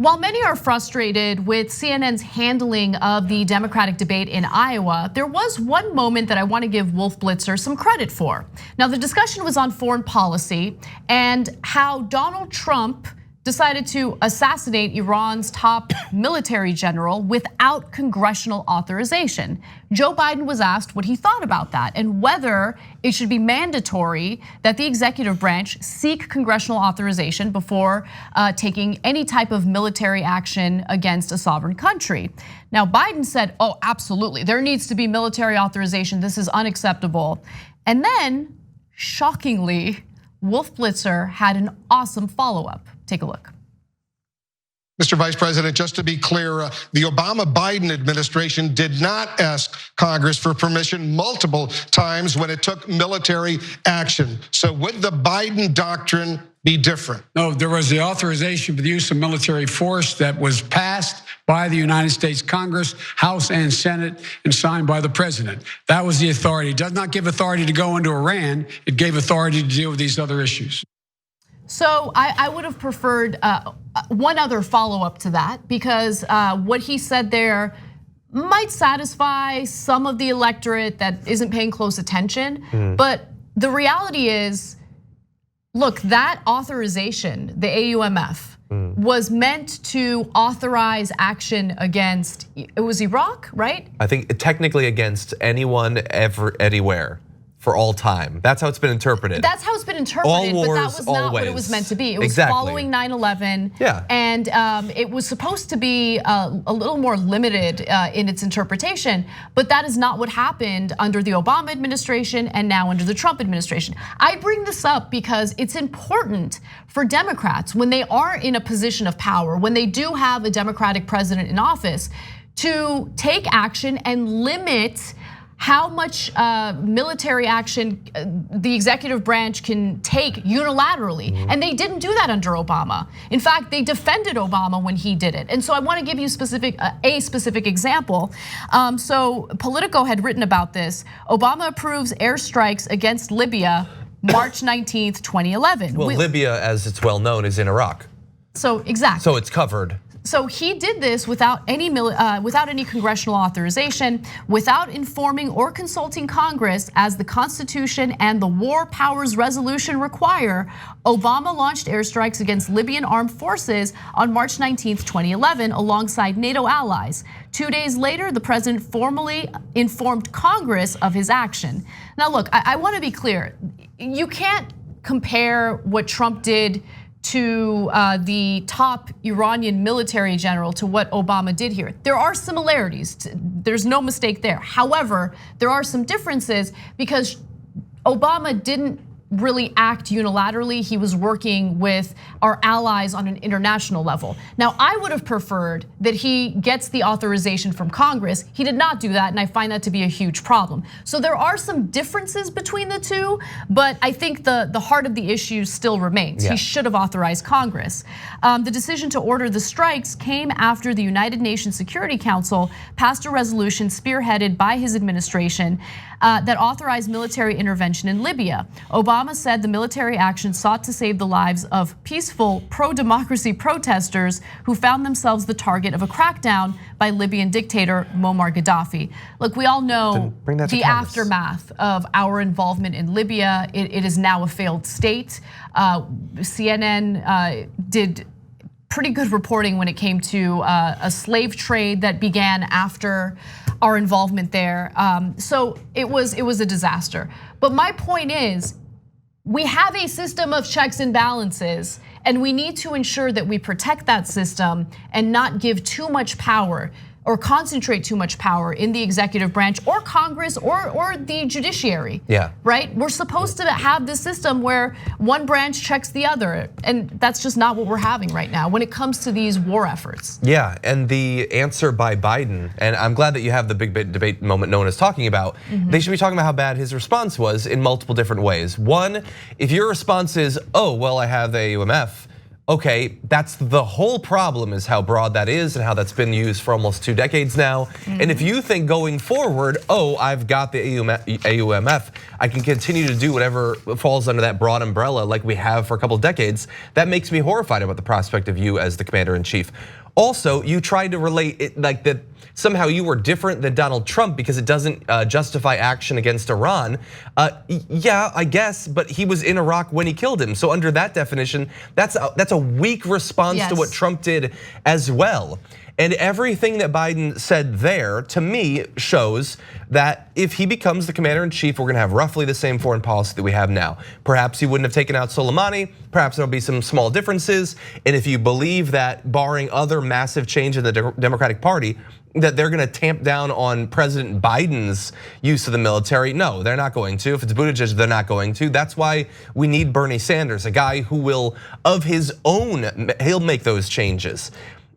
While many are frustrated with CNN's handling of the Democratic debate in Iowa, there was one moment that I want to give Wolf Blitzer some credit for. Now, the discussion was on foreign policy and how Donald Trump decided to assassinate Iran's top military general without congressional authorization. Joe Biden was asked what he thought about that and whether it should be mandatory that the executive branch seek congressional authorization before taking any type of military action against a sovereign country. Now, Biden said, oh, absolutely, there needs to be military authorization. This is unacceptable. And then, shockingly, Wolf Blitzer had an awesome follow-up. Take a look. Mr. Vice President, just to be clear, the Obama-Biden administration did not ask Congress for permission multiple times when it took military action. So would the Biden doctrine be different? No, there was the authorization for the use of military force that was passed by the United States Congress, House and Senate, and signed by the president. That was the authority. It does not give authority to go into Iran. It gave authority to deal with these other issues. So I would have preferred one other follow-up to that, because what he said there might satisfy some of the electorate that isn't paying close attention. But the reality is, look, that authorization, the AUMF, was meant to authorize action against, it was Iraq, right? I think technically against anyone ever, anywhere. For all time. That's how it's been interpreted. That's how it's been interpreted, all wars, but that was not what it was meant to be. It was following 9/11, yeah. And it was supposed to be a little more limited in its interpretation, but that is not what happened under the Obama administration and now under the Trump administration. I bring this up because it's important for Democrats, when they are in a position of power, when they do have a Democratic president in office, to take action and limit how much military action the executive branch can take unilaterally. And they didn't do that under Obama. In fact, they defended Obama when he did it. And so I want to give you a specific example. So Politico had written about this. Obama approves airstrikes against Libya, March 19th, 2011. Well, Libya, as it's well known, is in Iraq. So exactly. So it's covered. So he did this without any congressional authorization, without informing or consulting Congress, as the Constitution and the War Powers Resolution require. Obama launched airstrikes against Libyan armed forces on March 19th, 2011, alongside NATO allies. 2 days later, the president formally informed Congress of his action. Now look, I want to be clear. You can't compare what Trump did to the top Iranian military general to what Obama did here. There are similarities, there's no mistake there. However, there are some differences because Obama didn't really act unilaterally. He was working with our allies on an international level. Now, I would have preferred that he gets the authorization from Congress. He did not do that, and I find that to be a huge problem. So there are some differences between the two, but I think the heart of the issue still remains. He should have authorized Congress. The decision to order the strikes came after the United Nations Security Council passed a resolution spearheaded by his administration that authorized military intervention in Libya. Obama said the military action sought to save the lives of peaceful pro-democracy protesters who found themselves the target of a crackdown by Libyan dictator Muammar Gaddafi. Look, we all know the aftermath of our involvement in Libya. It is now a failed state. CNN did pretty good reporting when it came to a slave trade that began after our involvement there. So it was a disaster. But my point is, we have a system of checks and balances, and we need to ensure that we protect that system and not give too much power or concentrate too much power in the executive branch or Congress or the judiciary. Right? We're supposed to have this system where one branch checks the other, and that's just not what we're having right now when it comes to these war efforts. Yeah, and the answer by Biden, and I'm glad that you have the big debate moment no one is talking about. They should be talking about how bad his response was in multiple different ways. One, if your response is, oh, well, I have the AUMF, okay, that's the whole problem, is how broad that is and how that's been used for almost 2 decades now. And if you think going forward, oh, I've got the AUMF, I can continue to do whatever falls under that broad umbrella like we have for a couple of decades, that makes me horrified about the prospect of you as the commander-in-chief. Also, you tried to relate it like that somehow you were different than Donald Trump because it doesn't justify action against Iran. Yeah, I guess, but he was in Iraq when he killed him. So under that definition, that's a weak response to what Trump did as well. And everything that Biden said there, to me, shows that if he becomes the commander-in-chief, we're gonna have roughly the same foreign policy that we have now. Perhaps he wouldn't have taken out Soleimani, perhaps there'll be some small differences. And if you believe that, barring other massive change in the Democratic Party, that they're gonna tamp down on President Biden's use of the military, no, they're not going to. If it's Buttigieg, they're not going to. That's why we need Bernie Sanders, a guy who will, of his own, he'll make those changes.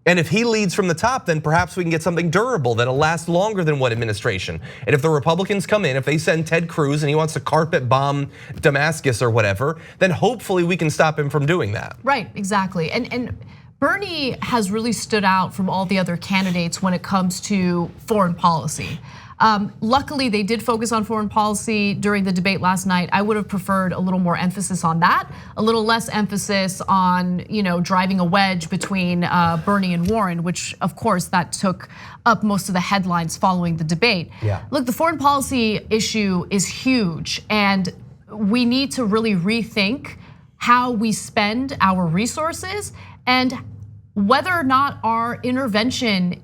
And if he leads from the top, then perhaps we can get something durable that'll last longer than one administration. And if the Republicans come in, if they send Ted Cruz and he wants to carpet bomb Damascus or whatever, then hopefully we can stop him from doing that. Right, exactly. And Bernie has really stood out from all the other candidates when it comes to foreign policy. Luckily, they did focus on foreign policy during the debate last night. I would have preferred a little more emphasis on that, a little less emphasis on driving a wedge between Bernie and Warren, which of course that took up most of the headlines following the debate. Yeah. Look, the foreign policy issue is huge, and we need to really rethink how we spend our resources and whether or not our intervention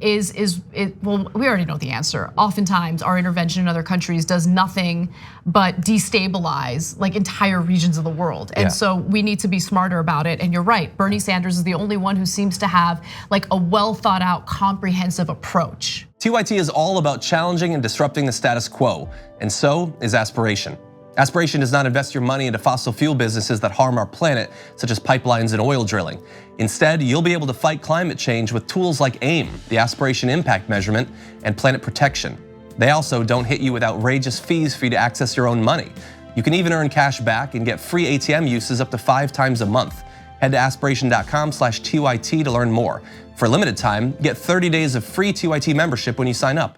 well, we already know the answer. Oftentimes, our intervention in other countries does nothing but destabilize like entire regions of the world. And so we need to be smarter about it. And you're right, Bernie Sanders is the only one who seems to have like a well thought out, comprehensive approach. TYT is all about challenging and disrupting the status quo, and so is Aspiration. Aspiration does not invest your money into fossil fuel businesses that harm our planet, such as pipelines and oil drilling. Instead, you'll be able to fight climate change with tools like AIM, the Aspiration Impact Measurement, and Planet Protection. They also don't hit you with outrageous fees for you to access your own money. You can even earn cash back and get free ATM uses up to 5 times a month. Head to aspiration.com/TYT to learn more. For a limited time, get 30 days of free TYT membership when you sign up.